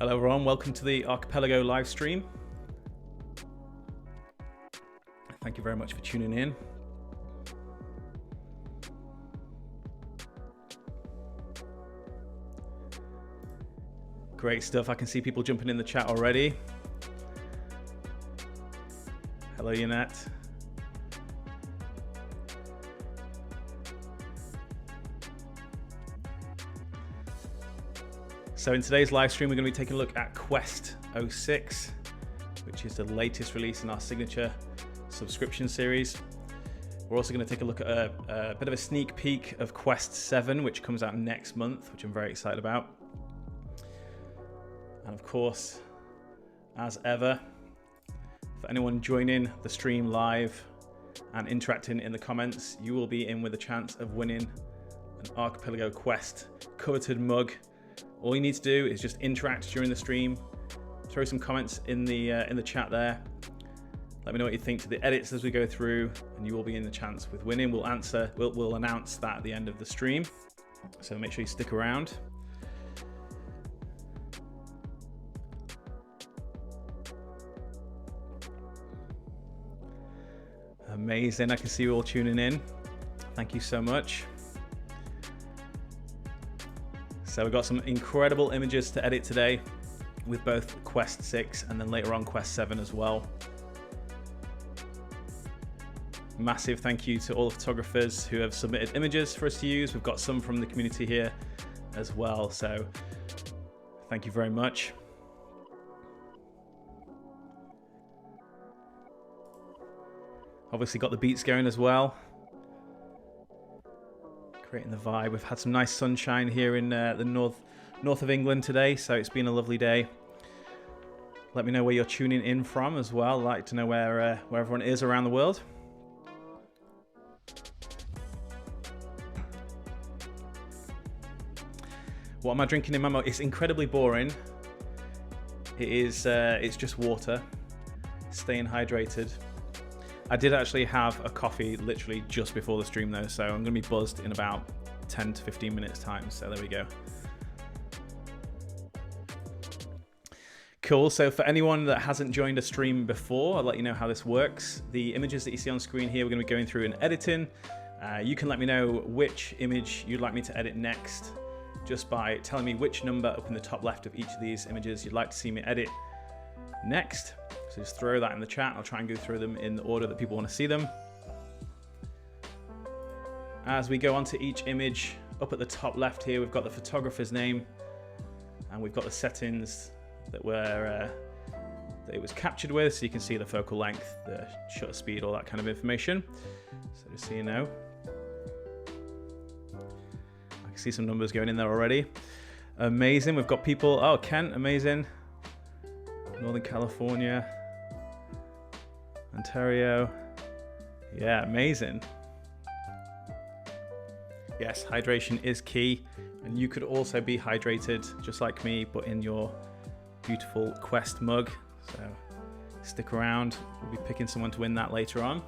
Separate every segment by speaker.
Speaker 1: Hello everyone, welcome to the Archipelago live stream. Thank you very much for tuning in. Great stuff, I can see people jumping in the chat already. Hello Yannette. So in today's live stream, we're going to be taking a look at Quest 06, which is the latest release in our signature subscription series. We're also going to take a look at a bit of a sneak peek of Quest 7, which comes out next month, which I'm very excited about. And of course, as ever, for anyone joining the stream live and interacting in the comments, you will be in with a chance of winning an Archipelago Quest coveted mug. All you need to do is just interact during the stream, throw some comments in the chat there. Let me know what you think to the edits as we go through, and you will be in the chance with winning. We'll announce that at the end of the stream, so make sure you stick around. Amazing, I can see you all tuning in. Thank you so much. So we've got some incredible images to edit today with both Quest 6 and then later on Quest 7 as well. Massive thank you to all the photographers who have submitted images for us to use. We've got some from the community here as well, so thank you very much. Obviously got the beats going as well. Creating the vibe. We've had some nice sunshine here in the north of England today, so it's been a lovely day. Let me know where you're tuning in from as well. I'd like to know where everyone is around the world. What am I drinking in my mug? It's incredibly boring. It is. It's just water. Staying hydrated. I did actually have a coffee literally just before the stream though, so I'm going to be buzzed in about 10 to 15 minutes time, so there we go. Cool, so for anyone that hasn't joined a stream before, I'll let you know how this works. The images that you see on screen here, we're going to be going through and editing. You can let me know which image you'd like me to edit next, just by telling me which number up in the top left of each of these images you'd like to see me edit next. So just throw that in the chat. I'll try and go through them in the order that people want to see them. As we go on to each image, up at the top left here, we've got the photographer's name and we've got the settings that it was captured with. So you can see the focal length, the shutter speed, all that kind of information. So just so you know. I can see some numbers going in there already. Amazing. We've got people. Oh, Kent, amazing. Northern California. Ontario. Yeah, amazing. Yes, hydration is key, and you could also be hydrated just like me, but in your beautiful Quest mug. So stick around, we'll be picking someone to win that later on.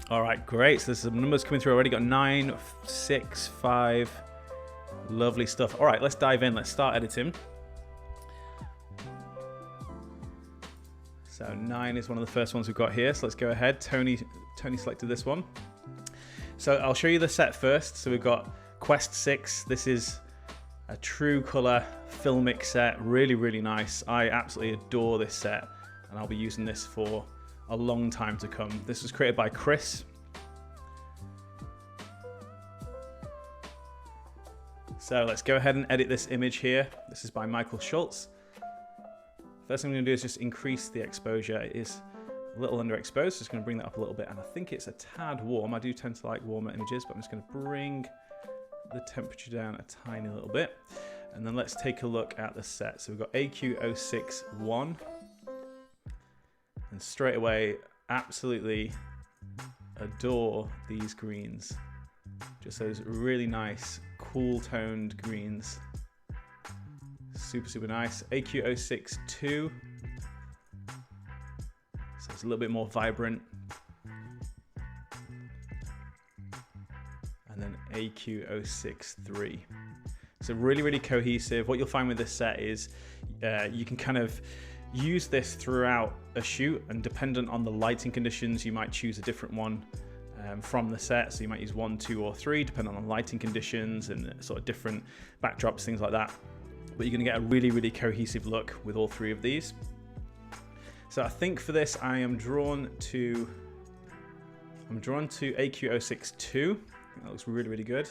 Speaker 1: All right, great. So there's some numbers coming through already. Got 9, 6, 5. Lovely stuff. All right, let's dive in. Let's start editing. So 9 is one of the first ones we've got here. So let's go ahead. Tony selected this one. So I'll show you the set first. So we've got Quest 6. This is a true color filmic set. Really, really nice. I absolutely adore this set, and I'll be using this for a long time to come. This was created by Chris. So let's go ahead and edit this image here. This is by Michael Schultz. First thing I'm going to do is just increase the exposure. It is a little underexposed, just going to bring that up a little bit, and I think it's a tad warm. I do tend to like warmer images, but I'm just going to bring the temperature down a tiny little bit. And then let's take a look at the set. So we've got AQ061, and straight away, absolutely adore these greens. Just those really nice, cool toned greens. Super, super nice. AQ062. So it's a little bit more vibrant. AQ063. So really, really cohesive. What you'll find with this set is you can kind of use this throughout a shoot, and dependent on the lighting conditions, you might choose a different one from the set. So you might use 1, 2, or 3, depending on the lighting conditions and sort of different backdrops, things like that. But you're going to get a really, really cohesive look with all 3 of these. So I think for this, I am drawn to AQ062. I think that looks really, really good.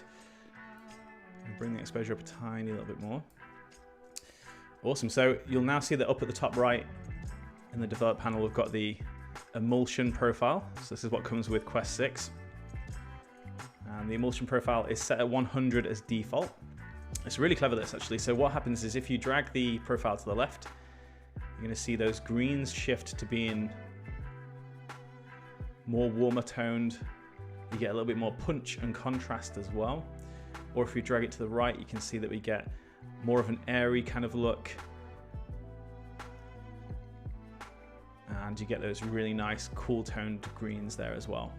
Speaker 1: And bring the exposure up a tiny little bit more. Awesome. So you'll now see that up at the top right in the develop panel, we've got the Emulsion Profile. So this is what comes with Quest 6. And the Emulsion Profile is set at 100 as default. It's really clever, this, actually. So what happens is if you drag the profile to the left, you're going to see those greens shift to being more warmer toned. You get a little bit more punch and contrast as well. Or if you drag it to the right, you can see that we get more of an airy kind of look. And you get those really nice cool toned greens there as well.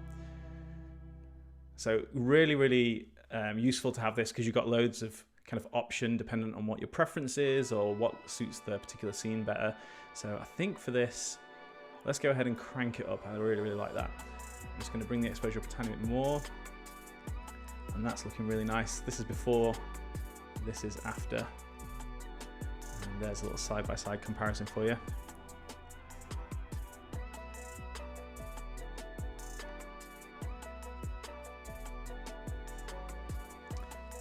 Speaker 1: So really, really useful to have this, because you've got loads of kind of option dependent on what your preference is or what suits the particular scene better. So I think for this, let's go ahead and crank it up. I really, really like that. I'm just going to bring the exposure up a tiny bit more. And that's looking really nice. This is before, this is after. And there's a little side-by-side comparison for you.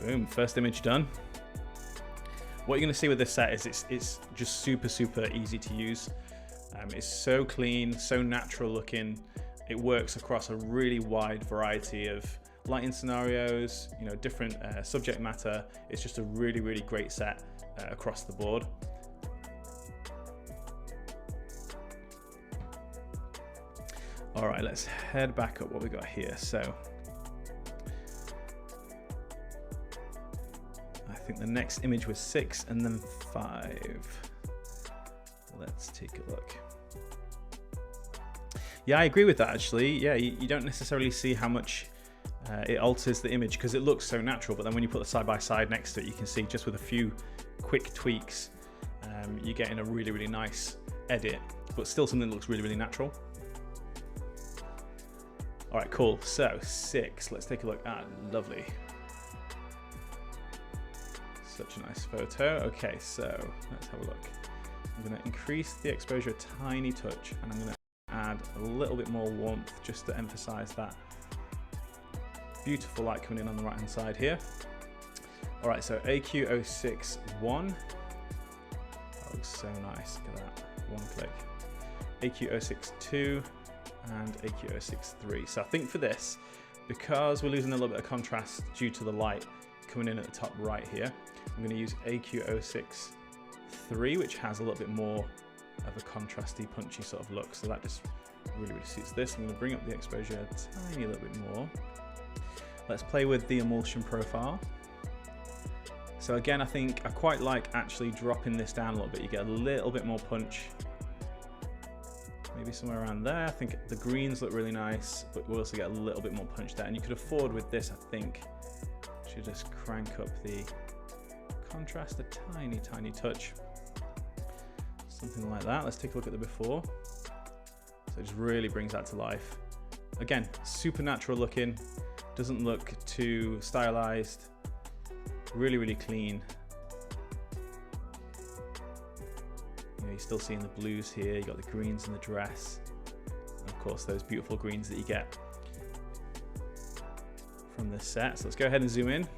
Speaker 1: Boom, first image done. What you're going to see with this set is it's just super, super easy to use. It's so clean, so natural looking. It works across a really wide variety of lighting scenarios, you know, different subject matter. It's just a really, really great set across the board. All right, let's head back up what we got here. So I think the next image was 6 and then 5. Let's take a look. Yeah, I agree with that, actually. Yeah, you don't necessarily see how much it alters the image because it looks so natural, but then when you put the side by side next to it, you can see just with a few quick tweaks, you're getting a really, really nice edit, but still something that looks really, really natural. All right, cool. So 6, let's take a look at, lovely. Such a nice photo. Okay, so let's have a look. I'm gonna increase the exposure a tiny touch, and I'm gonna add a little bit more warmth just to emphasize that beautiful light coming in on the right hand side here. All right, so AQ061. That looks so nice. Look at that, one click. AQ062 and AQ063. So I think for this, because we're losing a little bit of contrast due to the light coming in at the top right here, I'm going to use AQ063, which has a little bit more of a contrasty, punchy sort of look. So that just really, really suits this. I'm going to bring up the exposure a tiny little bit more. Let's play with the Emulsion Profile. So again, I think I quite like actually dropping this down a little bit. You get a little bit more punch. Maybe somewhere around there. I think the greens look really nice, but we'll also get a little bit more punch there. And you could afford with this, I think, to just crank up the contrast a tiny, tiny touch. Something like that. Let's take a look at the before. So it just really brings that to life. Again, super natural looking. Doesn't look too stylized. Really, really clean. You know, you're still seeing the blues here. You got the greens in the dress. And of course, those beautiful greens that you get from this set. So let's go ahead and zoom in.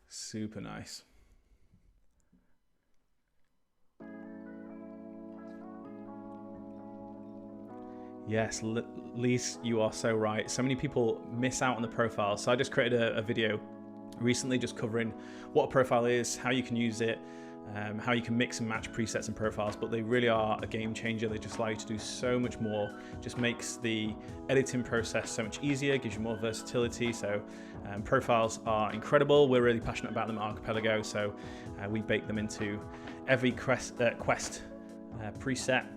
Speaker 1: Super nice. Yes, Lise, you are so right. So many people miss out on the profile. So I just created a video recently just covering what a profile is, how you can use it, how you can mix and match presets and profiles, but they really are a game changer. They just allow you to do so much more, just makes the editing process so much easier, gives you more versatility. So profiles are incredible. We're really passionate about them at Archipelago, so we bake them into every Quest preset.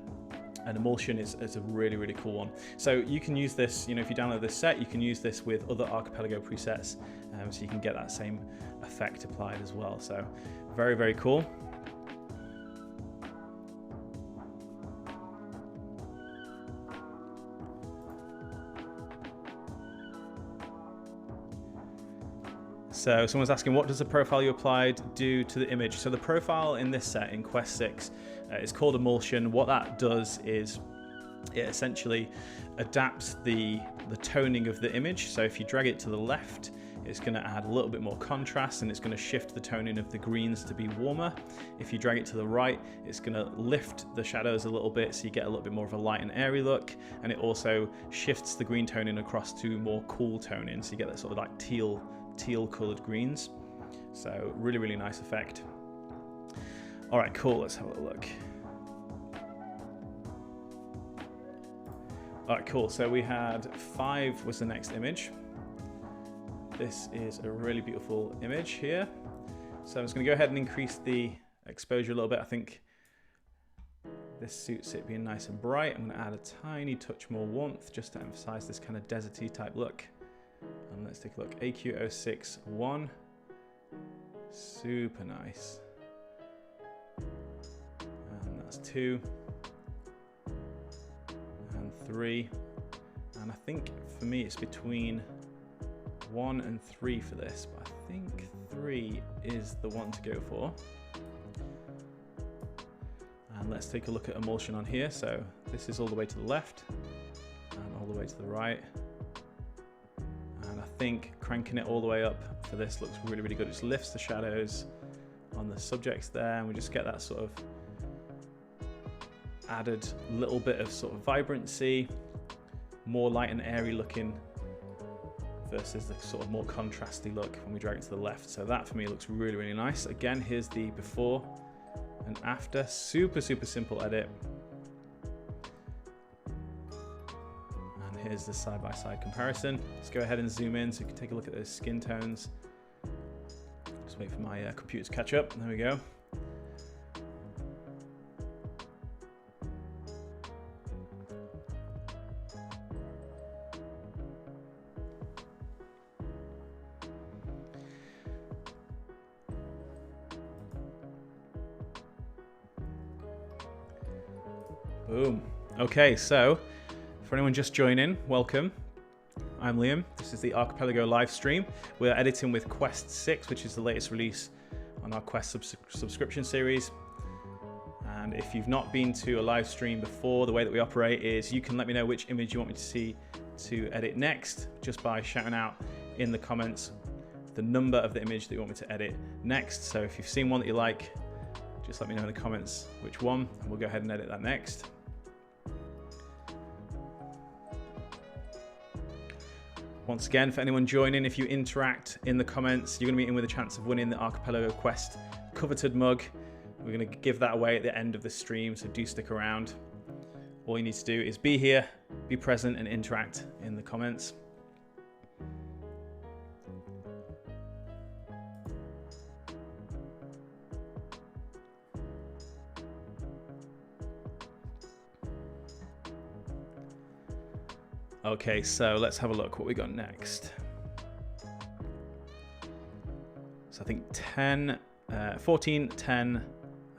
Speaker 1: And Emulsion is a really, really cool one. So you can use this, you know, if you download this set, you can use this with other Archipelago presets, so you can get that same effect applied as well. So very, very cool. So someone's asking, what does the profile you applied do to the image? So the profile in this set, in Quest 6, is called Emulsion. What that does is it essentially adapts the toning of the image. So if you drag it to the left, it's going to add a little bit more contrast, and it's going to shift the toning of the greens to be warmer. If you drag it to the right, it's going to lift the shadows a little bit, so you get a little bit more of a light and airy look. And it also shifts the green toning across to more cool toning, so you get that sort of like teal colored greens. So really, really nice effect. All right, cool, let's have a look. All right, cool, so we had 5 was the next image. This is a really beautiful image here. So I'm just gonna go ahead and increase the exposure a little bit. I think this suits it being nice and bright. I'm gonna add a tiny touch more warmth just to emphasize this kind of deserty type look. And let's take a look. AQ06-1, super nice. And that's 2 and 3. And I think for me it's between 1 and 3 for this, but I think 3 is the one to go for. And let's take a look at Emulsion on here. So this is all the way to the left and all the way to the right. And I think cranking it all the way up for this looks really, really good. It just lifts the shadows on the subjects there, and we just get that sort of added little bit of sort of vibrancy, more light and airy looking versus the sort of more contrasty look when we drag it to the left. So that for me looks really, really nice. Again, here's the before and after. Super, super simple edit. Here's the side-by-side comparison. Let's go ahead and zoom in so you can take a look at those skin tones. Just wait for my computer to catch up. There we go. Boom. Okay, so for anyone just joining, welcome. I'm Liam. This is the Archipelago live stream. We're editing with Quest 6, which is the latest release on our Quest subscription series. And if you've not been to a live stream before, the way that we operate is you can let me know which image you want me to see to edit next, just by shouting out in the comments the number of the image that you want me to edit next. So if you've seen one that you like, just let me know in the comments which one, and we'll go ahead and edit that next. Once again, for anyone joining, if you interact in the comments, you're going to be in with a chance of winning the Archipelago Quest coveted mug. We're going to give that away at the end of the stream, so do stick around. All you need to do is be here, be present, and interact in the comments. Okay, so let's have a look what we got next. So I think 14, 10,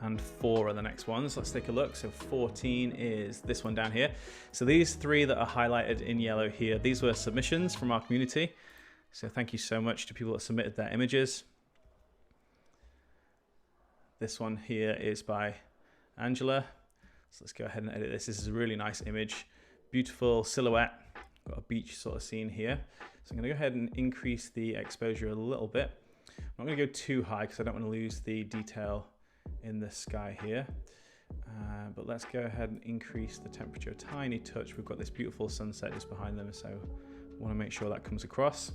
Speaker 1: and 4 are the next ones. Let's take a look. So 14 is this one down here. So these 3 that are highlighted in yellow here, these were submissions from our community. So thank you so much to people that submitted their images. This one here is by Angela. So let's go ahead and edit this. This is a really nice image. Beautiful silhouette. Got a beach sort of scene here. So I'm going to go ahead and increase the exposure a little bit. I'm not going to go too high because I don't want to lose the detail in the sky here. But let's go ahead and increase the temperature a tiny touch. We've got this beautiful sunset just behind them, so I want to make sure that comes across.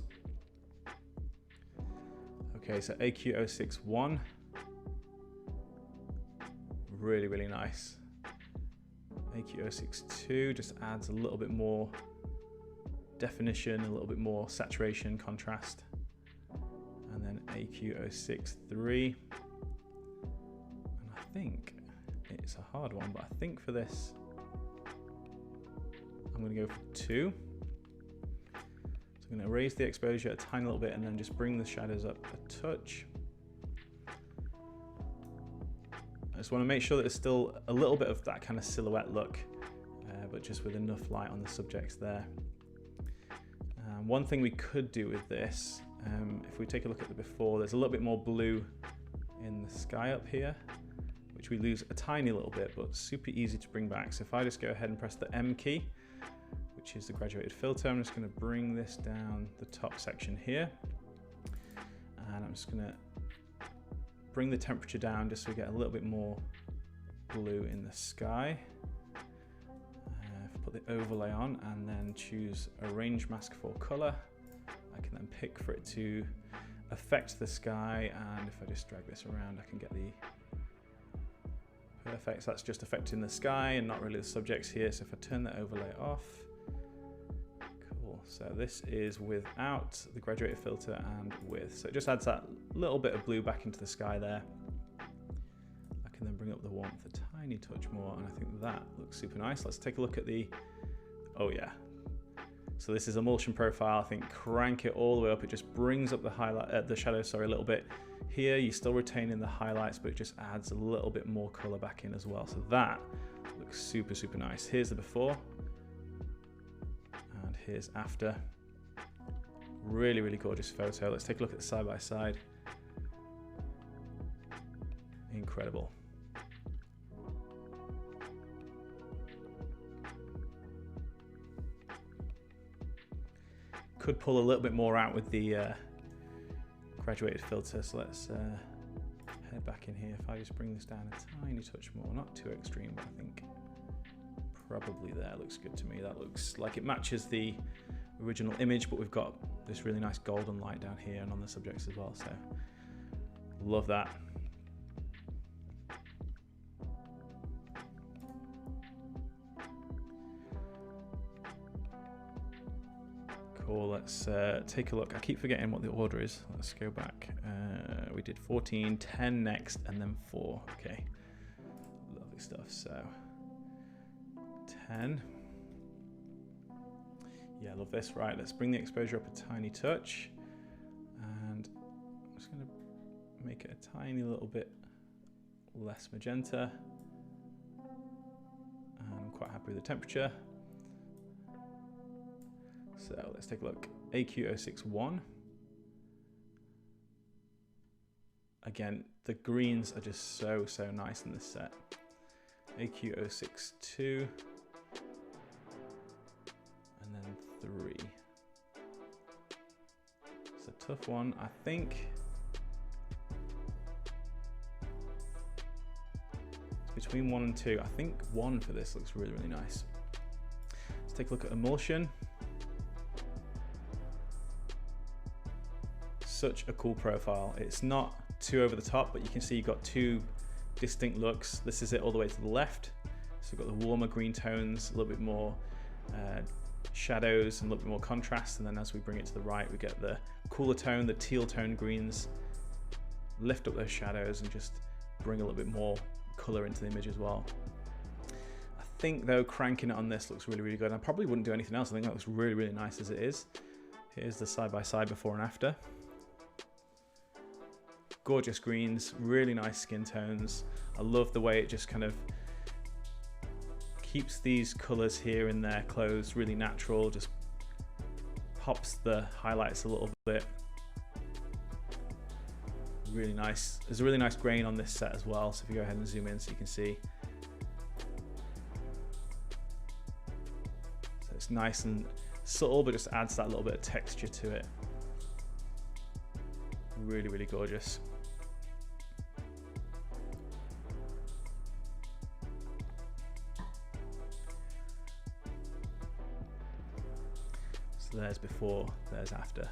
Speaker 1: Okay, so AQ06-1. Really, really nice. AQ06-2 just adds a little bit more definition, a little bit more saturation, contrast. And then AQ06-3. And I think it's a hard one, but I think for this, I'm going to go for 2. So I'm going to raise the exposure a tiny little bit and then just bring the shadows up a touch. I just want to make sure that there's still a little bit of that kind of silhouette look, but just with enough light on the subjects there. One thing we could do with this, if we take a look at the before, there's a little bit more blue in the sky up here, which we lose a tiny little bit, but super easy to bring back. So if I just go ahead and press the M key, which is the graduated filter, I'm just going to bring this down the top section here. And I'm just going to bring the temperature down just so we get a little bit more blue in the sky. Put the overlay on and then choose arrange mask for color. I can then pick for it to affect the sky, and if I just drag this around I can get the perfect. So that's just affecting the sky and not really the subjects here. So if I turn that overlay off, cool. So this is without the graduated filter and with. So it just adds that little bit of blue back into the sky there. I can then bring up the warmth a tiny touch more, and I think that looks super nice. Let's take a look at the, oh yeah. So this is Emulsion Profile. I think crank it all the way up. It just brings up the highlight, the shadow, sorry, a little bit. Here you're still retaining the highlights, but it just adds a little bit more color back in as well. So that looks super, super nice. Here's the before, and here's after. Really, really gorgeous photo. Let's take a look at the side by side. Incredible. Could pull a little bit more out with the graduated filter, so let's head back in here. If I just bring this down a tiny touch more, not too extreme, but I think probably there looks good to me. That looks like it matches the original image, but we've got this really nice golden light down here and on the subjects as well, so love that. Cool, let's take a look. I keep forgetting what the order is. Let's go back. We did 14, 10 next, and then 4. Okay, lovely stuff. So 10. Yeah, love this. Right, let's bring the exposure up a tiny touch. And I'm just going to make it a tiny little bit less magenta. And I'm quite happy with the temperature. So let's take a look. AQ061. Again, the greens are just so, so nice in this set. AQ062. And then 3. It's a tough one. I think it's between 1 and 2. I think 1 for this looks really, really nice. Let's take a look at Emulsion. Such a cool profile. It's not too over the top, but you can see you've got 2 distinct looks. This is it all the way to the left. So we've got the warmer green tones, a little bit more shadows and a little bit more contrast. And then as we bring it to the right, we get the cooler tone, the teal tone greens, lift up those shadows and just bring a little bit more color into the image as well. I think though, cranking it on this looks really, really good. I probably wouldn't do anything else. I think that looks really, really nice as it is. Here's the side-by-side before and after. Gorgeous greens, really nice skin tones. I love the way it just kind of keeps these colors here in their clothes really natural, just pops the highlights a little bit. Really nice. There's a really nice grain on this set as well, so if you go ahead and zoom in so you can see. So it's nice and subtle, but just adds that little bit of texture to it. Really, really gorgeous. So there's before, there's after.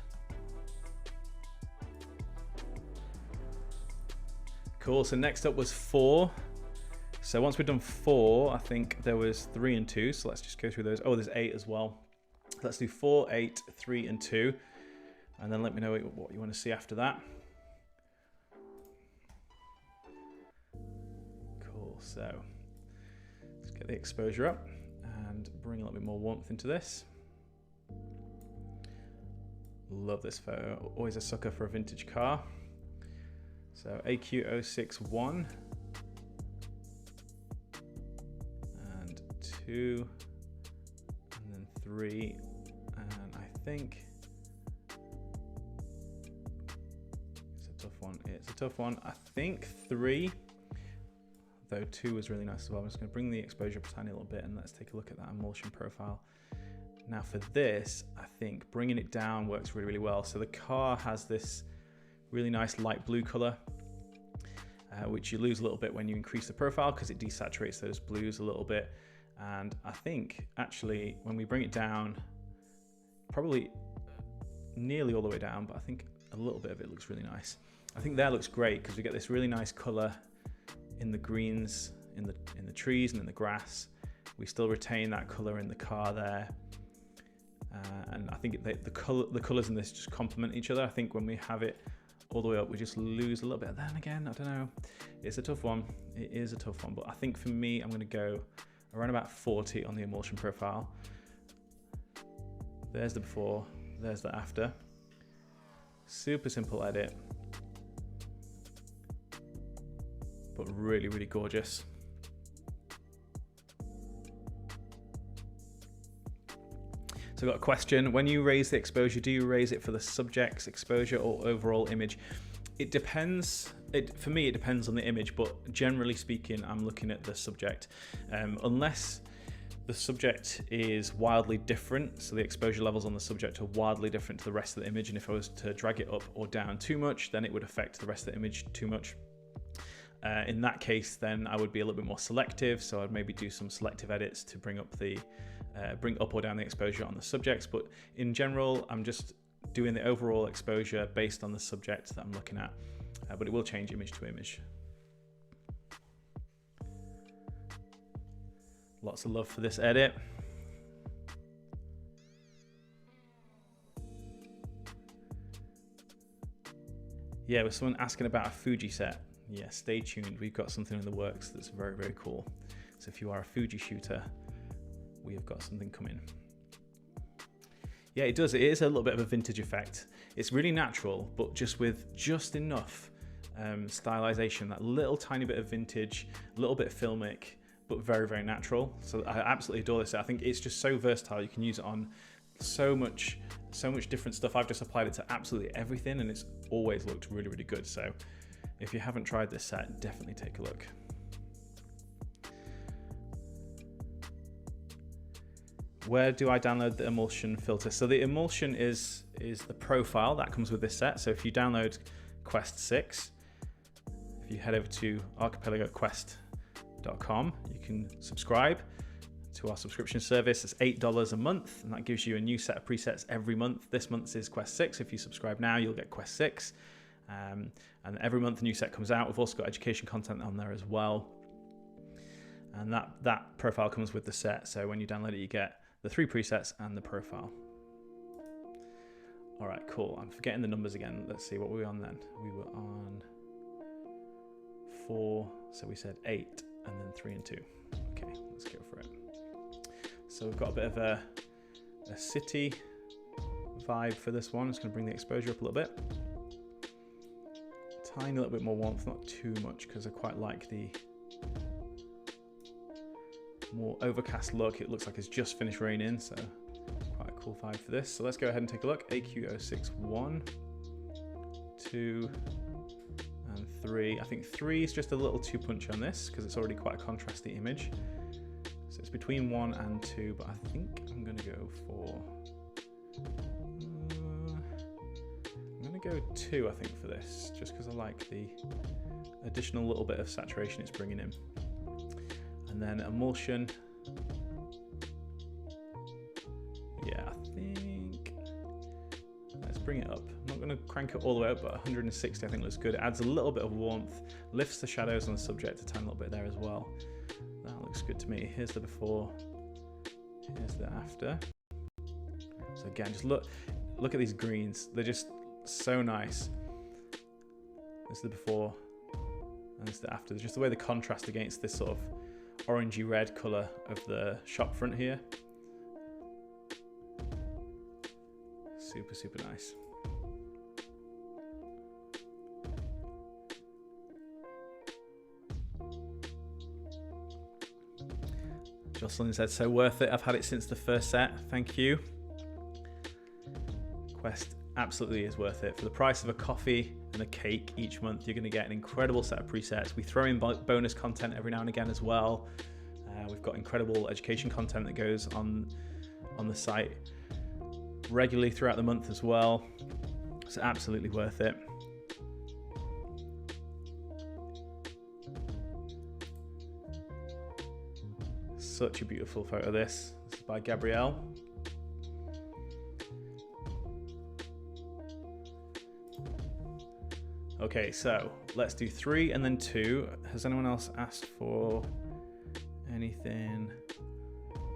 Speaker 1: Cool, so next up was 4. So once we've done 4, I think there was 3 and 2. So let's just go through those. Oh, there's 8 as well. Let's do 4, 8, 3, and 2. And then let me know what you want to see after that. Cool, so let's get the exposure up. and bring a little bit more warmth into this. Love this photo, always a sucker for a vintage car. So AQ061 and 2 and then 3, and I think it's a tough one. It's a tough one. I think 3, though 2 was really nice as well. I'm just going to bring the exposure up a tiny little bit and let's take a look at that emulsion profile. Now for this, I think bringing it down works really, really well. So the car has this really nice light blue color, which you lose a little bit when you increase the profile because it desaturates those blues a little bit. And I think actually when we bring it down, probably nearly all the way down, but I think a little bit of it looks really nice. I think that looks great because we get this really nice color in the greens, in the trees and in the grass. We still retain that color in the car there. And I think the colors in this just complement each other. I think when we have it all the way up, we just lose a little bit. Then again, I don't know. It's a tough one. It is a tough one. But I think for me, I'm going to go around about 40 on the emulsion profile. There's the before. There's the after. Super simple edit. But really, really gorgeous. So I've got a question. When you raise the exposure, do you raise it for the subject's exposure or overall image? It depends. For me, it depends on the image, but generally speaking, I'm looking at the subject. Unless the subject is wildly different, so the exposure levels on the subject are wildly different to the rest of the image, and if I was to drag it up or down too much, then it would affect the rest of the image too much. In that case, then I would be a little bit more selective, so I'd maybe do some selective edits to bring up or down the exposure on the subjects. But in general, I'm just doing the overall exposure based on the subject that I'm looking at, but it will change image to image. Lots of love for this edit. Yeah, with someone asking about a Fuji set. Yeah, stay tuned. We've got something in the works that's very, very cool. So if you are a Fuji shooter, we have got something coming. Yeah, it does. It is a little bit of a vintage effect. It's really natural, but just with just enough stylization, that little tiny bit of vintage, a little bit filmic, but very, very natural. So I absolutely adore this. I think it's just so versatile. You can use it on so much different stuff. I've just applied it to absolutely everything, and it's always looked really, really good. So if you haven't tried this set, definitely take a look. Where do I download the emulsion filter? So the emulsion is the profile that comes with this set. So if you download Quest 6, if you head over to archipelagoquest.com, you can subscribe to our subscription service. It's $8 a month, and that gives you a new set of presets every month. This month's is Quest 6. If you subscribe now, you'll get Quest 6. And every month a new set comes out. We've also got education content on there as well. And that profile comes with the set. So when you download it, you get the 3 presets and the profile. All right, cool. I'm forgetting the numbers again. Let's see, what were we on then? We were on 4, so we said 8, and then 3 and 2. Okay, let's go for it. So we've got a bit of a city vibe for this one. I'm just gonna bring the exposure up a little bit. Tiny little bit more warmth, not too much, because I quite like the more overcast look. It looks like it's just finished raining, so quite a cool vibe for this. So let's go ahead and take a look. AQ061, 2 and 3. I think 3 is just a little too punchy on this because it's already quite a contrasty image. So it's between 1 and 2, but I think I'm going to go for 2, I think, for this, just because I like the additional little bit of saturation it's bringing in. And then emulsion, yeah, I think, let's bring it up. I'm not going to crank it all the way up, but 160 I think looks good. It adds a little bit of warmth, lifts the shadows on the subject a tiny little bit there as well. That looks good to me. Here's the before, here's the after. So again, just look at these greens. They're just so nice. This is the before and this is the after. Just the way the contrast against this sort of orangey red color of the shop front here. Super, super nice. Jocelyn said, so worth it. I've had it since the first set. Thank you. Quest absolutely is worth it. For the price of a coffee and a cake each month, you're going to get an incredible set of presets. We throw in bonus content every now and again as well. We've got incredible education content that goes on the site regularly throughout the month as well. It's absolutely worth it. Such a beautiful photo this. This is by Gabrielle. Okay, so let's do 3 and then 2. Has anyone else asked for anything?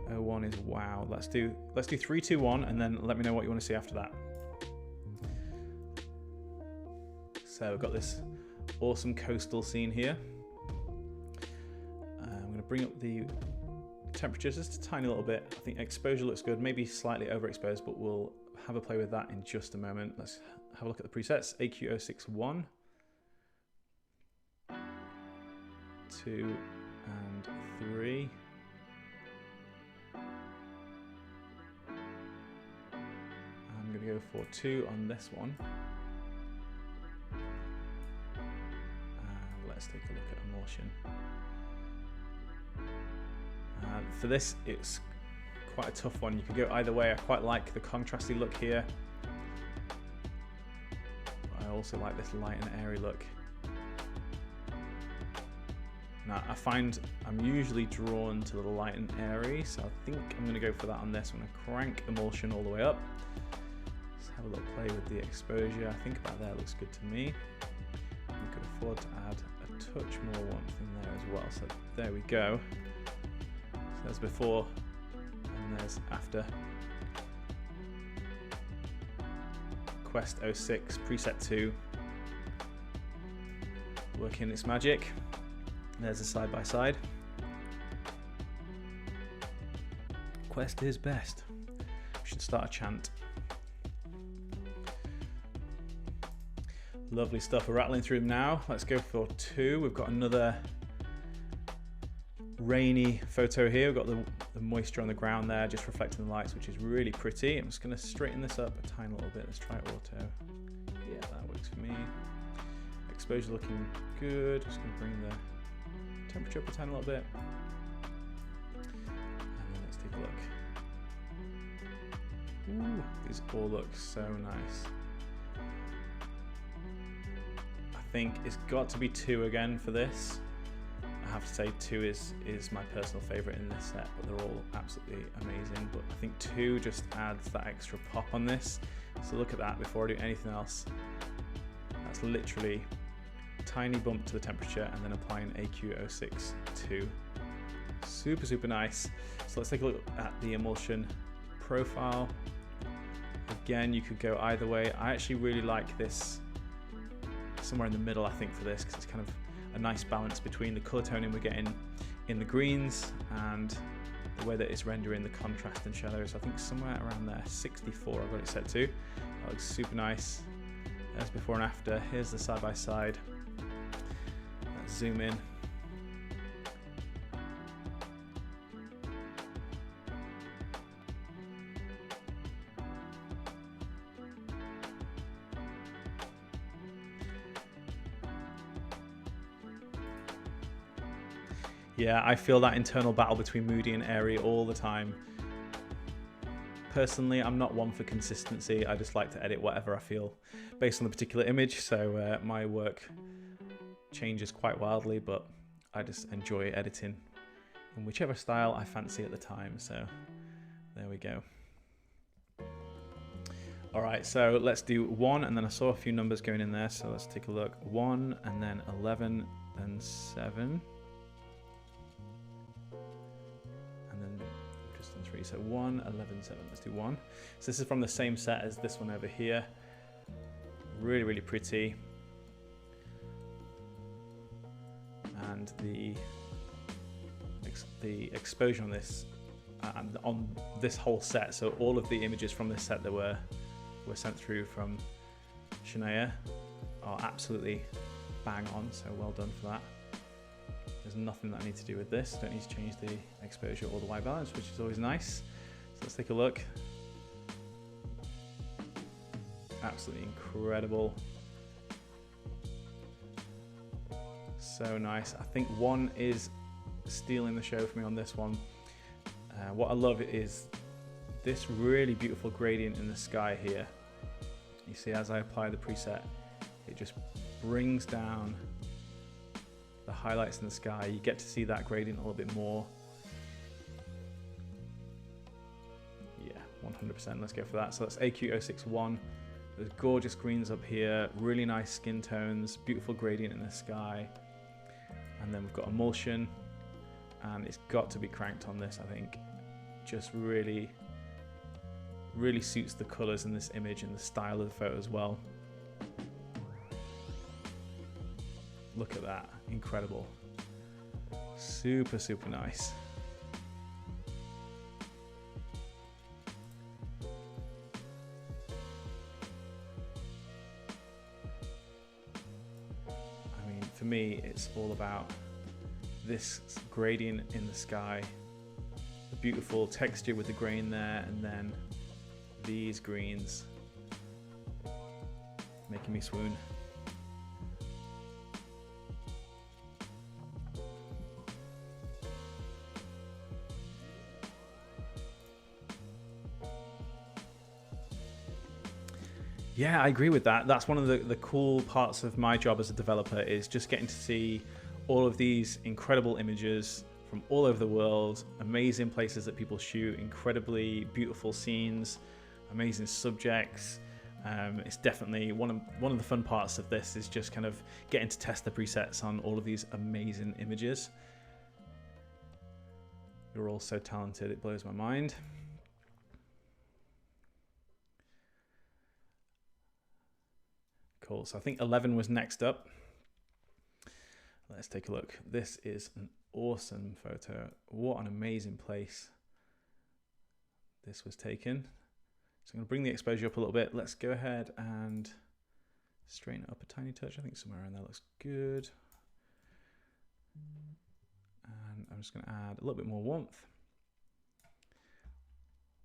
Speaker 1: 01 is wow. Let's do 3, 2, 1, and then let me know what you want to see after that. So we've got this awesome coastal scene here. I'm going to bring up the temperatures just a tiny little bit. I think exposure looks good, maybe slightly overexposed, but we'll have a play with that in just a moment. Let's have a look at the presets. AQ061, 2 and 3. I'm going to go for 2 on this one. Let's take a look at emulsion. For this, it's quite a tough one. You could go either way. I quite like the contrasty look here. I also like this light and airy look. Now, I find I'm usually drawn to the light and airy, so I think I'm going to go for that on this. I'm going to crank emulsion all the way up. Let's have a little play with the exposure. I think about there looks good to me. We could afford to add a touch more warmth in there as well. So there we go. So there's before and there's after. Quest 06 preset 2 working its magic. There's a side by side. Quest is best. We should start a chant. Lovely stuff. We're rattling through them now. Let's go for 2. We've got another rainy photo here. We've got the moisture on the ground there, just reflecting the lights, which is really pretty. I'm just going to straighten this up a tiny little bit. Let's try auto. Yeah, that works for me. Exposure looking good. Just going to bring the temperature up a tiny little bit. And then let's take a look. Ooh, these all look so nice. I think it's got to be 2 again for this. I have to say 2 is my personal favorite in this set, but they're all absolutely amazing. But I think 2 just adds that extra pop on this. So look at that before I do anything else. That's literally a tiny bump to the temperature and then applying AQ062. Super, super nice. So let's take a look at the emulsion profile. Again, you could go either way. I actually really like this somewhere in the middle, I think, for this, because it's kind of a nice balance between the color toning we're getting in the greens and the way that it's rendering the contrast and shadows. I think somewhere around there, 64 I've got it set to. That looks super nice. There's before and after. Here's the side by side. Let's zoom in. Yeah, I feel that internal battle between moody and airy all the time. Personally, I'm not one for consistency. I just like to edit whatever I feel based on the particular image. So my work changes quite wildly, but I just enjoy editing in whichever style I fancy at the time. So there we go. All right, so let's do 1, and then I saw a few numbers going in there. So let's take a look. 1, and then 11, then 7. So 1, 11, 7. Let's do 1. So this is from the same set as this one over here. Really, really pretty. And the the exposure on this whole set. So all of the images from this set that were sent through from Shania are absolutely bang on. So well done for that. There's nothing that I need to do with this. Don't need to change the exposure or the white balance, which is always nice. So let's take a look. Absolutely incredible. So nice. I think one is stealing the show for me on this one. What I love is this really beautiful gradient in the sky here. You see, as I apply the preset, it just brings down the highlights in the sky. You get to see that gradient a little bit more. Yeah, 100%. Let's go for that. So that's AQ061. There's gorgeous greens up here, really nice skin tones, beautiful gradient in the sky. And then we've got emulsion, and it's got to be cranked on this, I think. Just really suits the colors in this image and the style of the photo as well. Look at that, incredible. Super, super nice. I mean, for me, it's all about this gradient in the sky, the beautiful texture with the grain there, and then these greens making me swoon. Yeah, I agree with that. That's one of the cool parts of my job as a developer, is just getting to see all of these incredible images from all over the world, amazing places that people shoot, incredibly beautiful scenes, amazing subjects. It's definitely one of the fun parts of this, is just kind of getting to test the presets on all of these amazing images. You're all so talented, it blows my mind. Cool, so I think 11 was next up. Let's take a look. This is an awesome photo. What an amazing place this was taken. So I'm going to bring the exposure up a little bit. Let's go ahead and straighten it up a tiny touch. I think somewhere around there looks good. And I'm just going to add a little bit more warmth.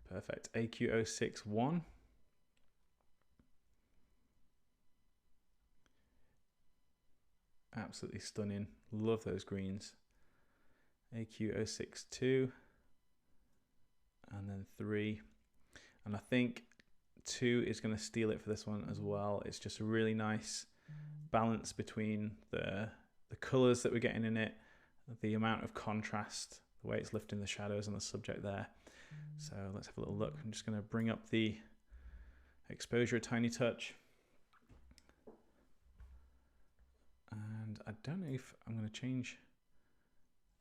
Speaker 1: Perfect. AQ061. Absolutely stunning. Love those greens. AQ062. And then 3. And I think 2 is going to steal it for this one as well. It's just a really nice balance between the colors that we're getting in it, the amount of contrast, the way it's lifting the shadows on the subject there. So let's have a little look. I'm just going to bring up the exposure a tiny touch. And I don't know if I'm going to change.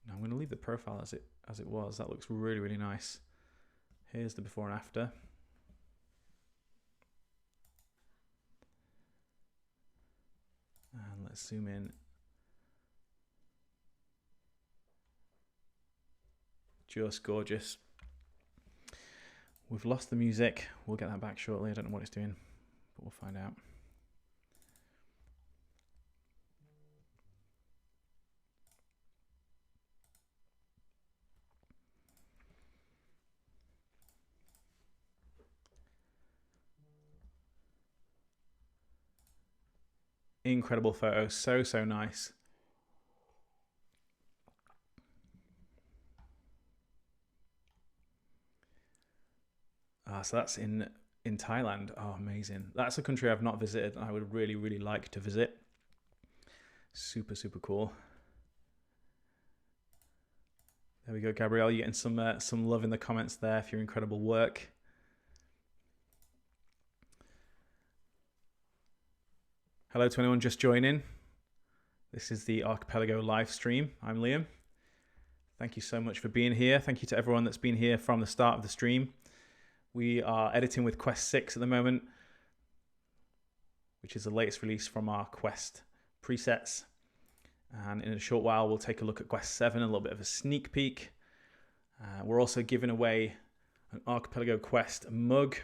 Speaker 1: No, I'm going to leave the profile as it was. That looks really, really nice. Here's the before and after. And let's zoom in. Just gorgeous. We've lost the music. We'll get that back shortly. I don't know what it's doing, but we'll find out. Incredible photo, so nice. So that's in Thailand. Oh, amazing. That's a country I've not visited and I would really, really like to visit. Super, super cool. There we go, Gabrielle. You're getting some love in the comments there for your incredible work. Hello to anyone just joining. This is the Archipelago live stream. I'm Liam. Thank you so much for being here. Thank you to everyone that's been here from the start of the stream. We are editing with Quest 6 at the moment, which is the latest release from our Quest presets. And in a short while, we'll take a look at Quest 7, a little bit of a sneak peek. We're also giving away an Archipelago Quest mug.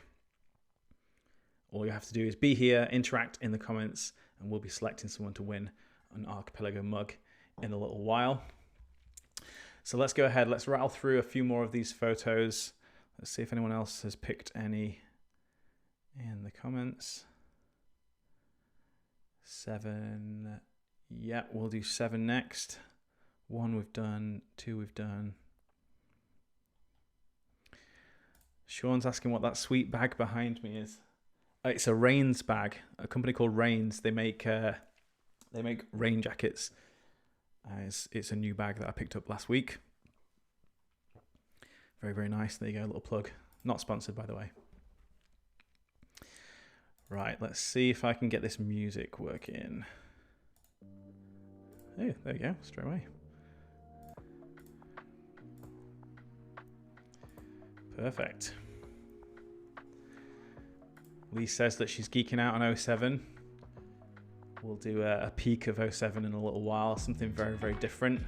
Speaker 1: All you have to do is be here, interact in the comments, and we'll be selecting someone to win an Archipelago mug in a little while. So let's go ahead. Let's rattle through a few more of these photos. Let's see if anyone else has picked any in the comments. 7. Yeah, we'll do 7 next. 1 we've done. 2 we've done. Sean's asking what that sweet bag behind me is. It's a Rains bag. A company called Rains. They make rain jackets. It's a new bag that I picked up last week. Very, very nice. There you go, a little plug. Not sponsored, by the way. Right, let's see if I can get this music working. Oh, there you go, straight away. Perfect. Lee says that she's geeking out on 07. We'll do a peek of 07 in a little while, something very, very different.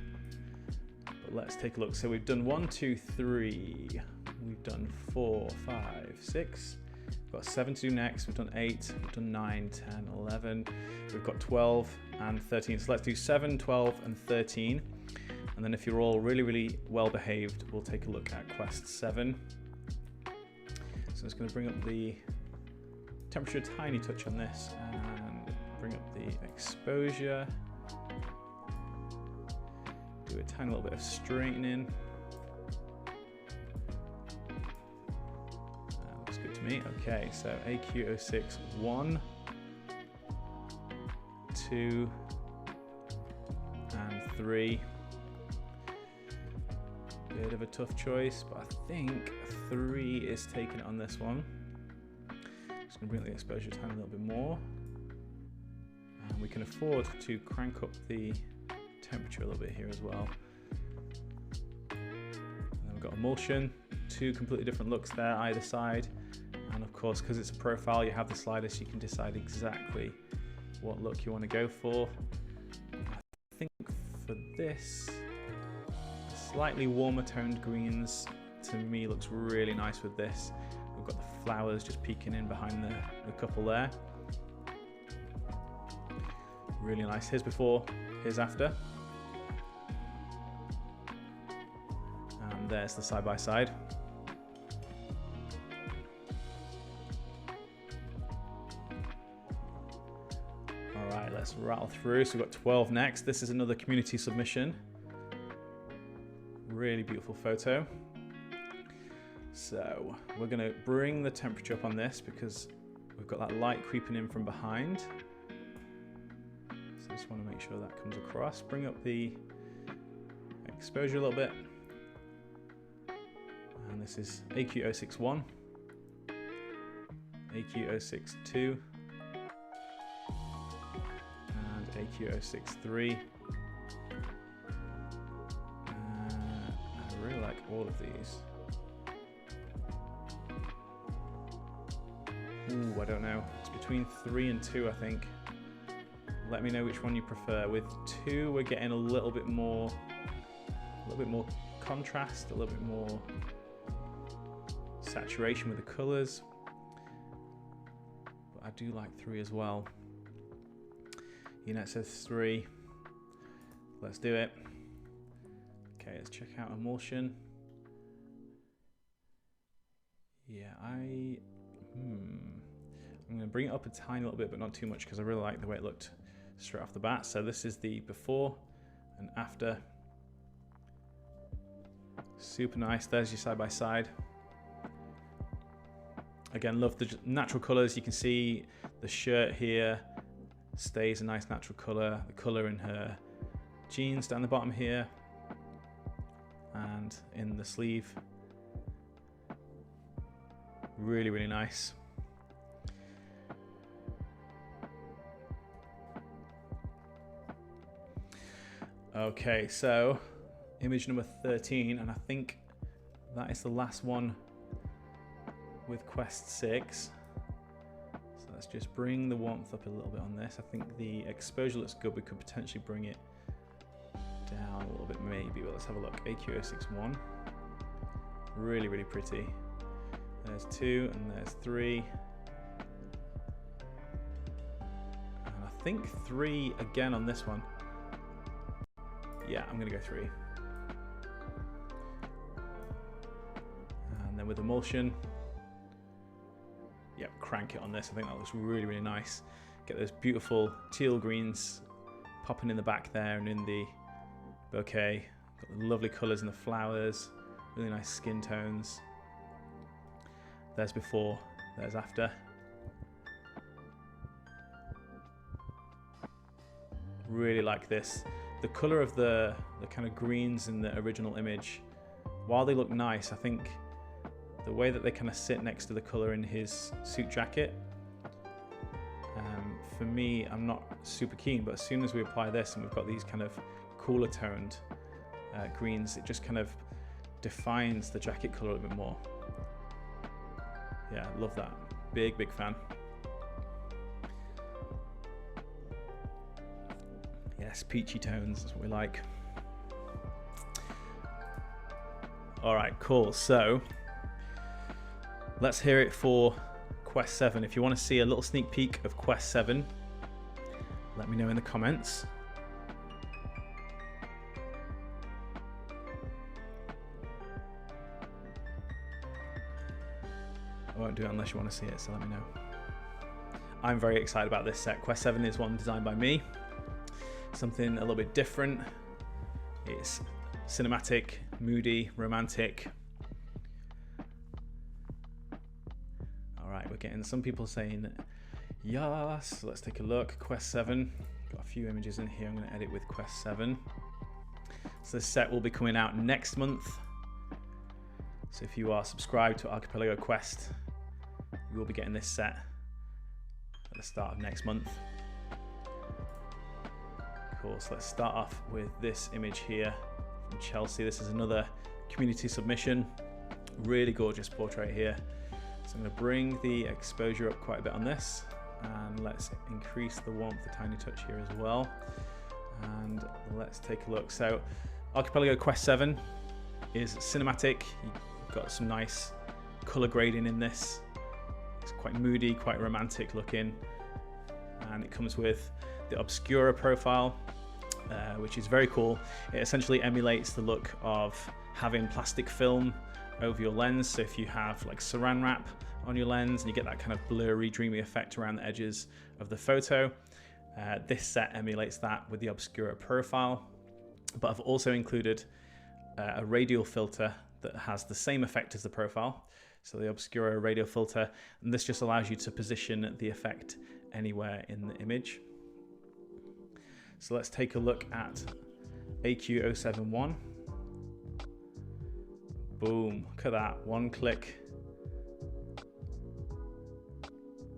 Speaker 1: But let's take a look. So we've done 1, 2, 3. We've done 4, 5, 6. We've got 7 to do next. We've done 8. We've done 9, 10, 11. We've got 12 and 13. So let's do 7, 12, and 13. And then if you're all really, really well behaved, we'll take a look at Quest 7. So it's going to bring up the temperature a tiny touch on this and bring up the exposure. Do a tiny little bit of straightening. Looks good to me. Okay, so AQ06 1, 2, and 3. Bit of a tough choice, but I think 3 is taking it on this one. Just going to bring the exposure a tiny little bit more. And we can afford to crank up the temperature a little bit here as well. And then we've got emulsion, 2 completely different looks there either side. And of course, because it's a profile, you have the sliders, so you can decide exactly what look you want to go for. I think for this, slightly warmer toned greens to me looks really nice with this. We've got the flowers just peeking in behind the couple there. Really nice. Here's before, here's after. And there's the side by side. All right, let's rattle through. So we've got 12 next. This is another community submission. Really beautiful photo. So we're going to bring the temperature up on this because we've got that light creeping in from behind. So I just want to make sure that comes across. Bring up the exposure a little bit. And this is AQ061, AQ062, and AQ063. I really like all of these. Ooh, I don't know. It's between 3 and 2, I think. Let me know which one you prefer. With 2, we're getting a little bit more contrast, a little bit more saturation with the colors. But I do like 3 as well. You know, it says 3. Let's do it. Okay, let's check out emulsion. Yeah, I'm going to bring it up a tiny little bit, but not too much, because I really like the way it looked straight off the bat. So this is the before and after. Super nice. There's your side by side. Again, love the natural colors. You can see the shirt here stays a nice natural color. The color in her jeans down the bottom here and in the sleeve. Really, really nice. Okay, so image number 13, and I think that is the last one with Quest 6. So let's just bring the warmth up a little bit on this. I think the exposure looks good. We could potentially bring it down a little bit maybe, but let's have a look. AQ061. Really, really pretty. There's 2 and there's 3. And I think 3 again on this one. Yeah, I'm gonna go 3. And then with emulsion, yep, crank it on this. I think that looks really, really nice. Get those beautiful teal greens popping in the back there and in the bouquet. Got the lovely colours in the flowers, really nice skin tones. There's before, there's after. Really like this. The colour of the kind of greens in the original image, while they look nice, I think the way that they kind of sit next to the colour in his suit jacket, for me, I'm not super keen, but as soon as we apply this and we've got these kind of cooler toned greens, it just kind of defines the jacket colour a little bit more. Yeah, love that. Big, big fan. Yes, peachy tones, that's what we like. All right, cool. So let's hear it for Quest 7. If you want to see a little sneak peek of Quest 7, let me know in the comments. I won't do it unless you want to see it, so let me know. I'm very excited about this set. Quest 7 is one designed by me. Something a little bit different. It's cinematic, moody, romantic. All right, we're getting some people saying yes. So let's take a look. Quest 7. Got a few images in here. I'm going to edit with Quest 7. So this set will be coming out next month. So if you are subscribed to Archipelago Quest, you will be getting this set at the start of next month. Cool, so let's start off with this image here from Chelsea. This is another community submission. Really gorgeous portrait here. So I'm going to bring the exposure up quite a bit on this, and let's increase the warmth a tiny touch here as well. And let's take a look. So Archipelago Quest 7 is cinematic. You've got some nice color grading in this. It's quite moody, quite romantic looking, and it comes with the Obscura profile, which is very cool. It essentially emulates the look of having plastic film over your lens. So if you have like saran wrap on your lens and you get that kind of blurry, dreamy effect around the edges of the photo, this set emulates that with the Obscura profile. But I've also included a radial filter that has the same effect as the profile. So the Obscura radial filter, and this just allows you to position the effect anywhere in the image. So let's take a look at AQ071. Boom, look at that, one click.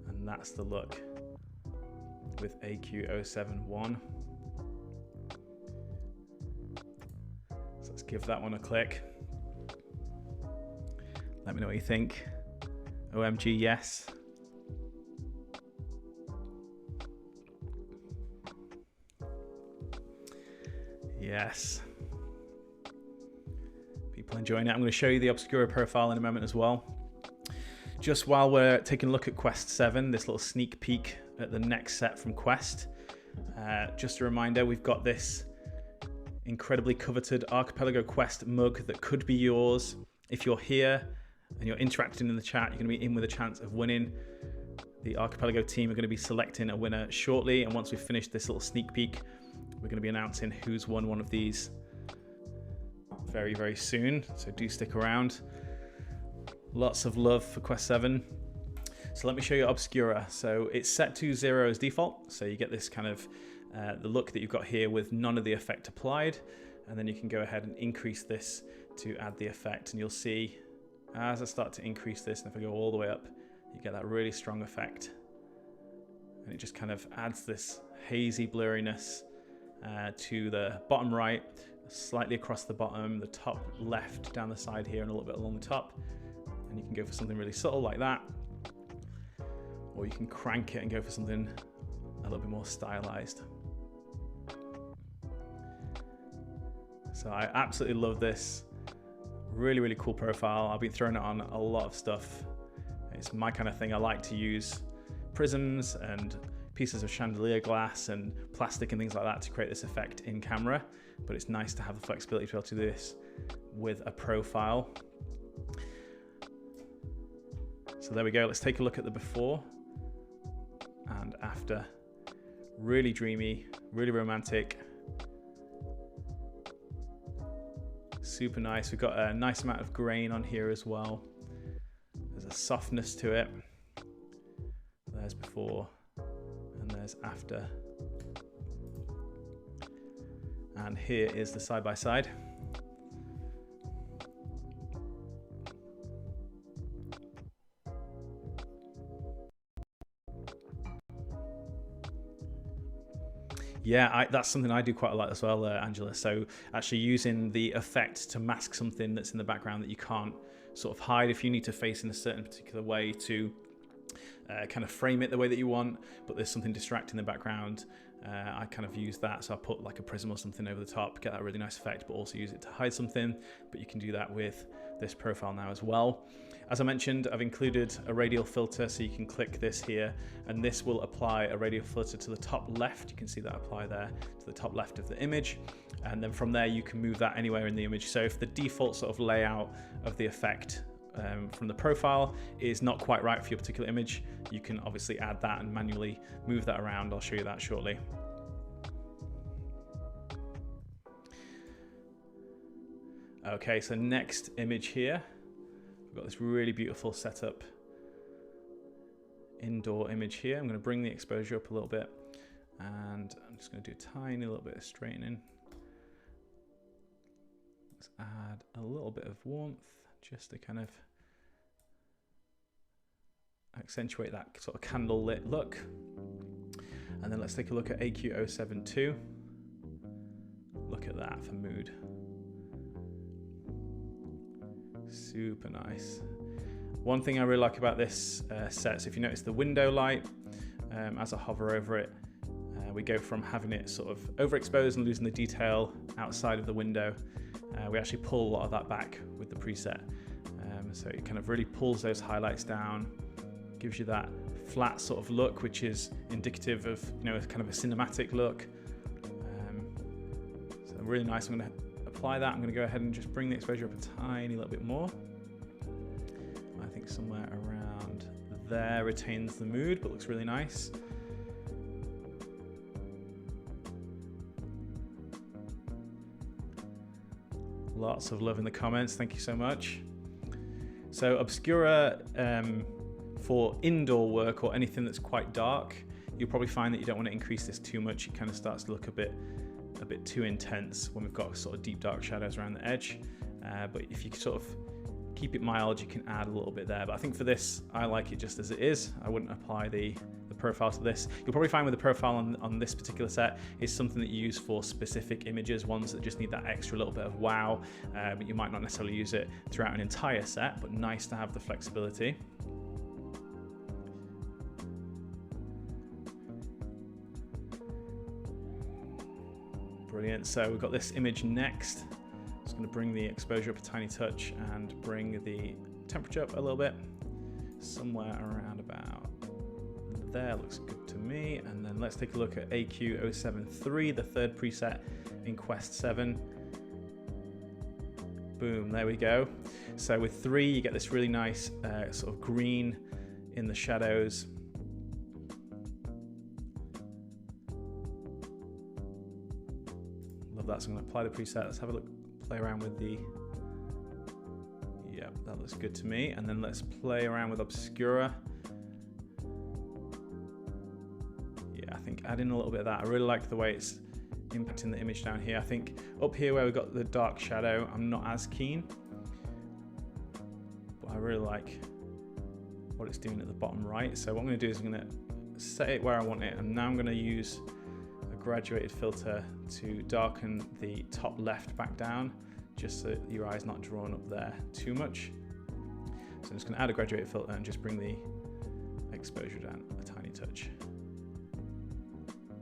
Speaker 1: And that's the look with AQ071. So let's give that one a click. Let me know what you think. OMG, yes. Yes. People enjoying it. I'm going to show you the Obscura profile in a moment as well. Just while we're taking a look at Quest 7, this little sneak peek at the next set from Quest. Just a reminder, we've got this incredibly coveted Archipelago Quest mug that could be yours. If you're here and you're interacting in the chat, you're going to be in with a chance of winning. The Archipelago team are going to be selecting a winner shortly, and once we've finished this little sneak peek, we're going to be announcing who's won one of these very, very soon. So do stick around. Lots of love for Quest 7. So let me show you Obscura. So it's set to 0 as default. So you get this kind of the look that you've got here with none of the effect applied. And then you can go ahead and increase this to add the effect. And you'll see as I start to increase this, and if I go all the way up, you get that really strong effect. And it just kind of adds this hazy blurriness to the bottom right, slightly across the bottom, the top left, down the side here, and a little bit along the top. And you can go for something really subtle like that, or you can crank it and go for something a little bit more stylized. So I absolutely love this. Really, really cool profile. I've been throwing it on a lot of stuff. It's my kind of thing. I like to use prisms and pieces of chandelier glass and plastic and things like that to create this effect in camera, but it's nice to have the flexibility to be able to do this with a profile. So there we go. Let's take a look at the before and after. Really dreamy, really romantic. Super nice. We've got a nice amount of grain on here as well. There's a softness to it. There's before and there's after. And here is the side by side. Yeah, that's something I do quite a lot as well, Angela. So actually using the effect to mask something that's in the background that you can't sort of hide. If you need to face in a certain particular way to kind of frame it the way that you want, but there's something distracting in the background, I kind of use that. So I put like a prism or something over the top, get that really nice effect, but also use it to hide something. But you can do that with this profile now as well. As I mentioned, I've included a radial filter, so you can click this here, and this will apply a radial filter to the top left. You can see that apply there to the top left of the image. And then from there, you can move that anywhere in the image. So if the default sort of layout of the effect from the profile is not quite right for your particular image, you can obviously add that and manually move that around. I'll show you that shortly. Okay, so next image here, we've got this really beautiful setup indoor image here. I'm going to bring the exposure up a little bit, and I'm just going to do a tiny little bit of straightening. Let's add a little bit of warmth just to kind of accentuate that sort of candle lit look. And then let's take a look at AQ072. Look at that for mood. Super nice. One thing I really like about this set, so if you notice the window light, as I hover over it, we go from having it sort of overexposed and losing the detail outside of the window. We actually pull a lot of that back with the preset. So it kind of really pulls those highlights down, gives you that flat sort of look, which is indicative of, you know, kind of a cinematic look. So really nice. I'm going to apply that. I'm going to go ahead and just bring the exposure up a tiny little bit more. I think somewhere around there retains the mood, but looks really nice. Lots of love in the comments. Thank you so much. So Obscura, for indoor work or anything that's quite dark, you'll probably find that you don't want to increase this too much. It kind of starts to look a bit too intense when we've got sort of deep dark shadows around the edge. But if you sort of keep it mild, you can add a little bit there. But I think for this, I like it just as it is. I wouldn't apply the profile to this. You'll probably find with the profile on this particular set is something that you use for specific images, ones that just need that extra little bit of wow, but you might not necessarily use it throughout an entire set, but nice to have the flexibility. Brilliant. So we've got this image next. Just going to bring the exposure up a tiny touch and bring the temperature up a little bit, somewhere around about there. Looks good to me. And then let's take a look at AQ073, the third preset in Quest 7. Boom, there we go. So with 3, you get this really nice sort of green in the shadows. Love that. So I'm going to apply the preset. Let's have a look, play around with the, yeah, that looks good to me. And then let's play around with Obscura. Yeah, I think add in a little bit of that. I really like the way it's impacting the image down here. I think up here where we've got the dark shadow, I'm not as keen, but I really like what it's doing at the bottom right. So what I'm going to do is I'm going to set it where I want it, and now I'm going to use a graduated filter to darken the top left back down, just so your eye's not drawn up there too much. So I'm just going to add a graduated filter and just bring the exposure down a tiny touch.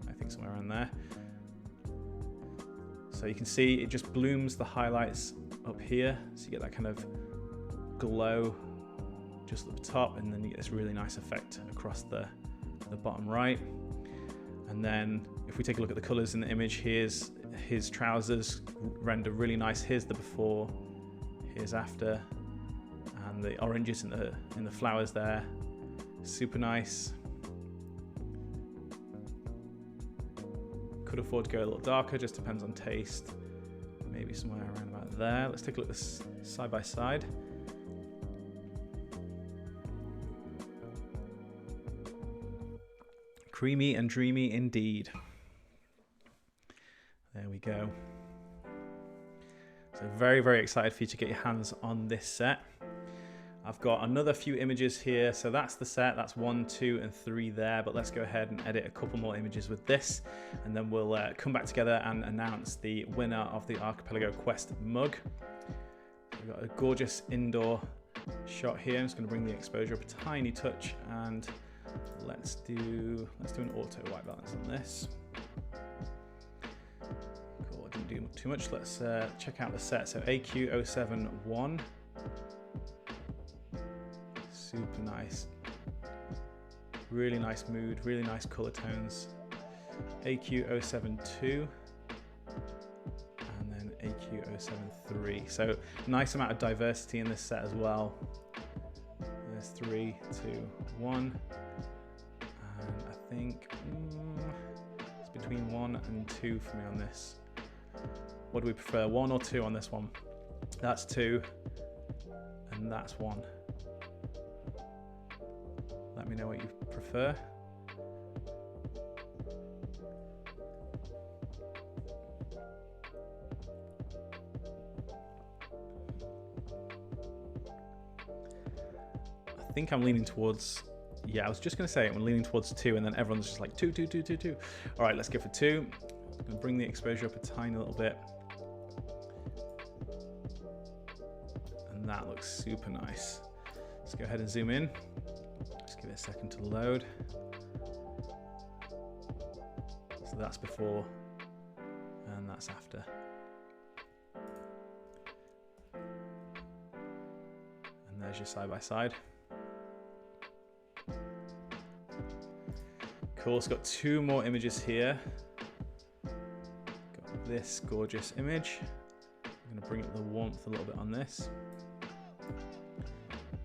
Speaker 1: I think somewhere around there. So So you can see it just blooms the highlights up here. So you get that kind of glow just at the top, and then you get this really nice effect across the bottom right. And then if we take a look at the colors in the image, here's his trousers render really nice. Here's the before, here's after, and the oranges in the flowers there, super nice. Could afford to go a little darker, just depends on taste. Maybe somewhere around about there. Let's take a look at this side by side. Creamy and dreamy indeed. There we go. So very, very excited for you to get your hands on this set. I've got another few images here. So that's the set, that's 1, 2, and 3 there, but let's go ahead and edit a couple more images with this, and then we'll come back together and announce the winner of the Archipelago Quest mug. We've got a gorgeous indoor shot here. I'm just going to bring the exposure up a tiny touch, and let's do an auto white balance on this. Cool, I didn't do too much. Let's check out the set. So AQ071. Super nice. Really nice mood, really nice color tones. AQ072. And then AQ073. So nice amount of diversity in this set as well. There's 3, 2, 1. And I think it's between 1 and 2 for me on this. What do we prefer, 1 or 2 on this one? That's 2, and that's 1. Let me know what you prefer. I think I'm leaning towards, yeah, I was just going to say I'm leaning towards 2, and then everyone's just like 2, 2, 2, 2, 2. All right, let's go for 2. I'm going to bring the exposure up a tiny little bit. And that looks super nice. Let's go ahead and zoom in. Just give it a second to load. So that's before, and that's after. And there's your side by side. Cool, it's got 2 more images here. Got this gorgeous image. I'm gonna bring up the warmth a little bit on this.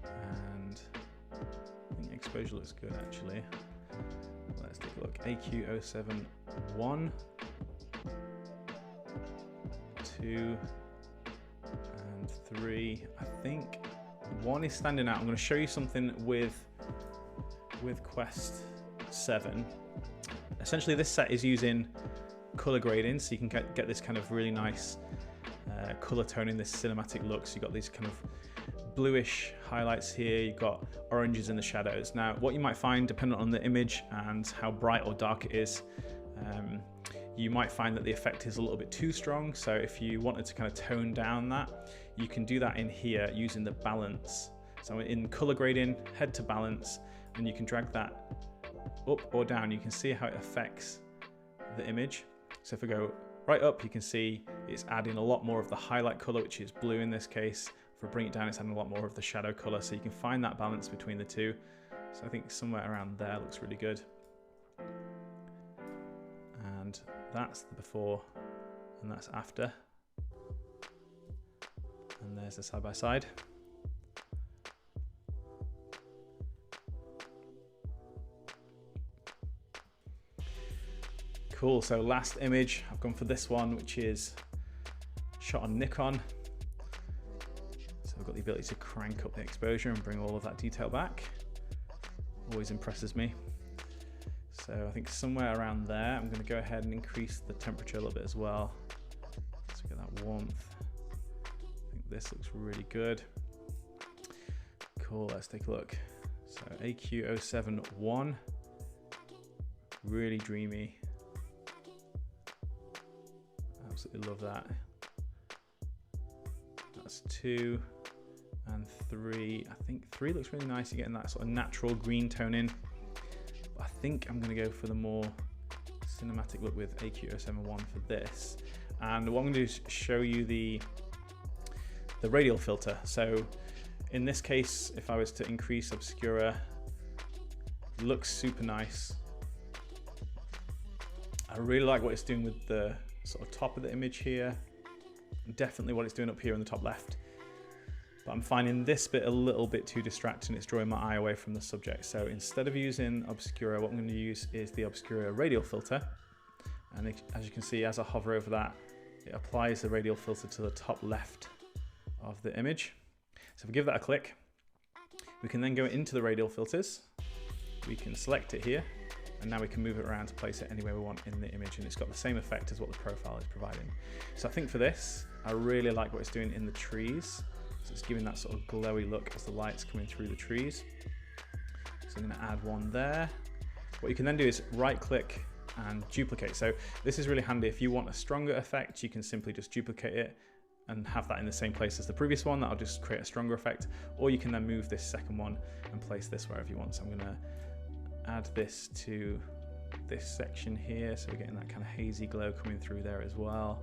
Speaker 1: And I think the exposure looks good actually. Let's take a look. AQ071, 2, and 3. I think 1 is standing out. I'm going to show you something with Quest 7. Essentially this set is using color grading, so you can get this kind of really nice color tone in this cinematic look. So you've got these kind of bluish highlights here, you've got oranges in the shadows. Now what you might find, depending on the image and how bright or dark it is, you might find that the effect is a little bit too strong. So if you wanted to kind of tone down that, you can do that in here using the balance. So in color grading, head to balance, and you can drag that up or down. You can see how it affects the image. So if I go right up, you can see it's adding a lot more of the highlight color, which is blue in this case. If I bring it down, it's adding a lot more of the shadow color. So you can find that balance between the two. So I think somewhere around there looks really good. And that's the before, and that's after. And there's the side by side. Cool, so last image, I've gone for this one, which is shot on Nikon. So I've got the ability to crank up the exposure and bring all of that detail back. Always impresses me. So I think somewhere around there, I'm going to go ahead and increase the temperature a little bit as well. So we get that warmth. I think this looks really good. Cool, let's take a look. So AQ071, really dreamy. Absolutely love that. That's 2 and 3. I think 3 looks really nice. You're getting that sort of natural green tone in. But I think I'm going to go for the more cinematic look with AQ071 for this. And what I'm going to do is show you the radial filter. So in this case, if I was to increase Obscura, it looks super nice. I really like what it's doing with the sort of top of the image here. Definitely what it's doing up here in the top left. But I'm finding this bit a little bit too distracting. It's drawing my eye away from the subject. So instead of using Obscura, what I'm going to use is the Obscura radial filter. And as you can see, as I hover over that, it applies the radial filter to the top left of the image. So if we give that a click, we can then go into the radial filters. We can select it here, and now we can move it around to place it anywhere we want in the image, and it's got the same effect as what the profile is providing. So I think for this, I really like what it's doing in the trees. So it's giving that sort of glowy look as the light's coming through the trees. So I'm going to add one there. What you can then do is right click and duplicate. So this is really handy. If you want a stronger effect, you can simply just duplicate it and have that in the same place as the previous one. That'll just create a stronger effect. Or you can then move this second one and place this wherever you want. So I'm going to add this to this section here. So we're getting that kind of hazy glow coming through there as well.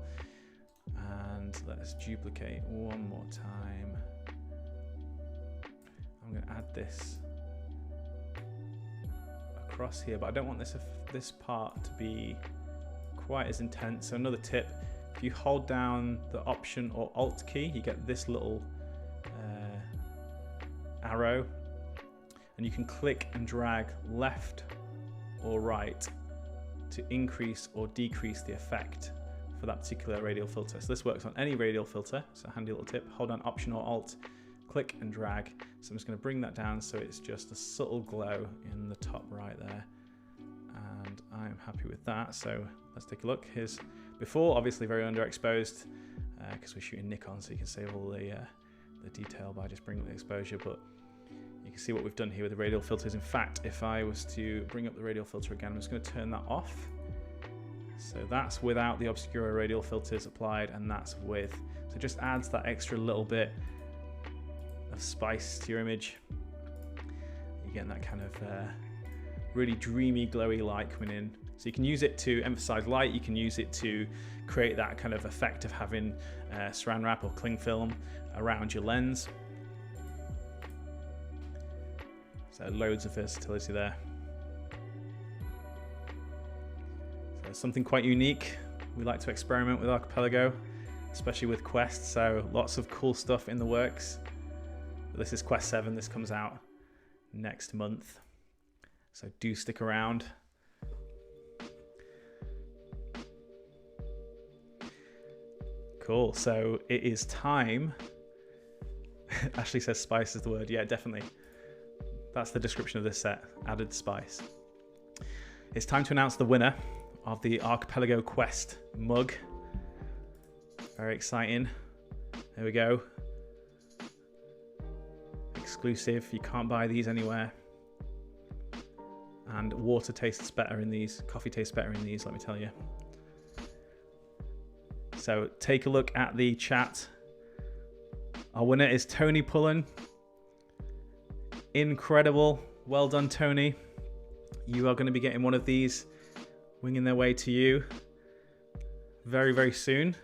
Speaker 1: And let's duplicate one more time. I'm going to add this across here, but I don't want this part to be quite as intense. So another tip, if you hold down the Option or Alt key, you get this little arrow, and you can click and drag left or right to increase or decrease the effect for that particular radial filter. So this works on any radial filter. It's a handy little tip. Hold down Option or Alt, click and drag. So I'm just going to bring that down so it's just a subtle glow in the top right there. And I'm happy with that. So let's take a look. Here's before, obviously very underexposed because we're shooting Nikon, so you can save all the detail by just bringing up the exposure. But you can see what we've done here with the radial filters. In fact, if I was to bring up the radial filter again, I'm just going to turn that off. So that's without the Obscura radial filters applied, and that's with. So it just adds that extra little bit of spice to your image. You're getting that kind of really dreamy, glowy light coming in. So you can use it to emphasize light. You can use it to create that kind of effect of having saran wrap or cling film around your lens. So loads of versatility there. So something quite unique. We like to experiment with Archipelago, especially with Quest. So lots of cool stuff in the works. But this is Quest 7. This comes out next month. So do stick around. Cool. So it is time. Ashley says spice is the word. Yeah, definitely. That's the description of this set, added spice. It's time to announce the winner of the Archipelago Quest mug. Very exciting. There we go. Exclusive, you can't buy these anywhere. And water tastes better in these, coffee tastes better in these, let me tell you. So take a look at the chat. Our winner is Tony Pullen. Incredible. Well done, Tony. You are going to be getting one of these winging their way to you very, very soon.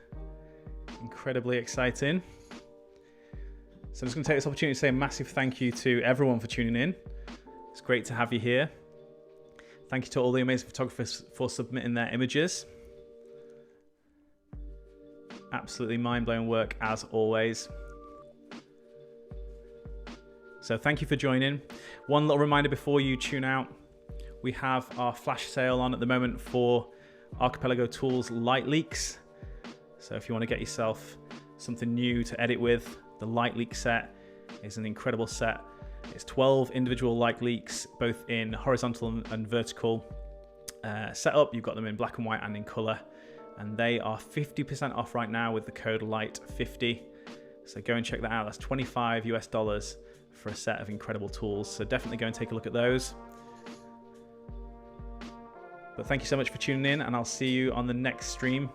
Speaker 1: Incredibly exciting. So I'm just going to take this opportunity to say a massive thank you to everyone for tuning in. It's great to have you here. Thank you to all the amazing photographers for submitting their images. Absolutely mind-blowing work as always. So thank you for joining. One little reminder before you tune out, we have our flash sale on at the moment for Archipelago Tools Light Leaks. So if you want to get yourself something new to edit with, the Light Leak set is an incredible set. It's 12 individual light leaks, both in horizontal and vertical setup. You've got them in black and white and in color, and they are 50% off right now with the code LIGHT50. So go and check that out. That's $25 US for a set of incredible tools. So definitely go and take a look at those. But thank you so much for tuning in, and I'll see you on the next stream.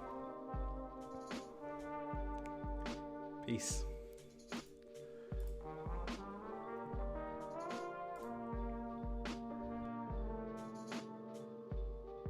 Speaker 1: Peace.